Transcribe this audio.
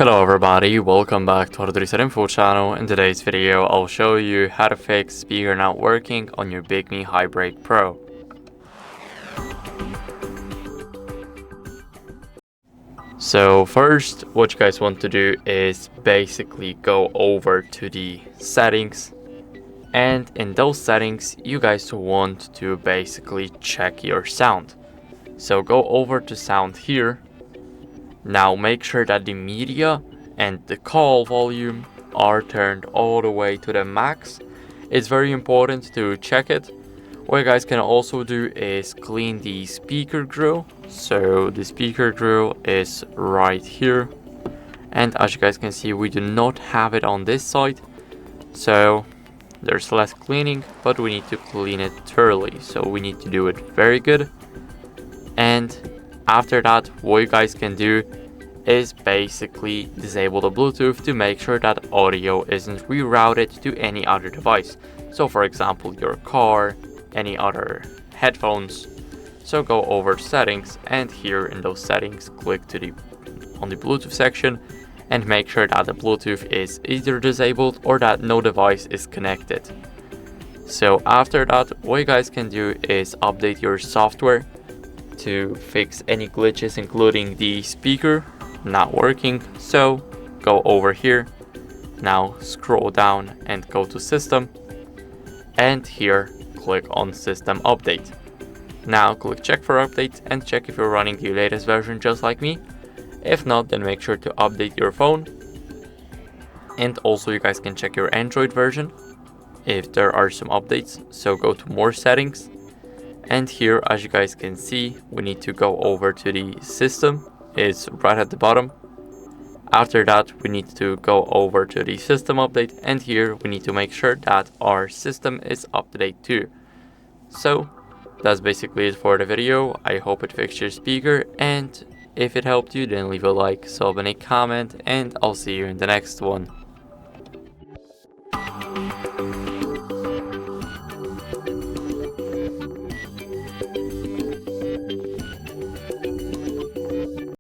Hello everybody, welcome back to our Reset Info channel. In today's video, I'll show you how to fix speaker not working on your BIGME HiBreak Pro. So first, what you guys want to do is basically go over to the settings. And in those settings, you guys want to basically check your sound. So go over to sound here. Now make sure that the media and the call volume are turned all the way to the max. It's very important to check it. What you guys can also do is clean the speaker grill. So the speaker grill is right here. And as you guys can see, we do not have it on this side. So there's less cleaning, but we need to clean it thoroughly. So we need to do it very good. And after that, what you guys can do is basically disable the Bluetooth to make sure that audio isn't rerouted to any other device. So for example, your car, any other headphones. So go over settings, and here in those settings, click on the Bluetooth section and make sure that the Bluetooth is either disabled or that no device is connected. So after that, what you guys can do is update your software to fix any glitches, including the speaker not working. So go over here, now scroll down and go to system, and here click on system update. Now click check for updates and check if you're running the latest version just like me. If not, then make sure to update your phone. And also you guys can check your Android version if there are some updates. So go to more settings. And here, as you guys can see, we need to go over to the system. It's right at the bottom. After that, we need to go over to the system update. And here, we need to make sure that our system is up to date too. So, that's basically it for the video. I hope it fixed your speaker. And if it helped you, then leave a like, sub, and a comment. And I'll see you in the next one.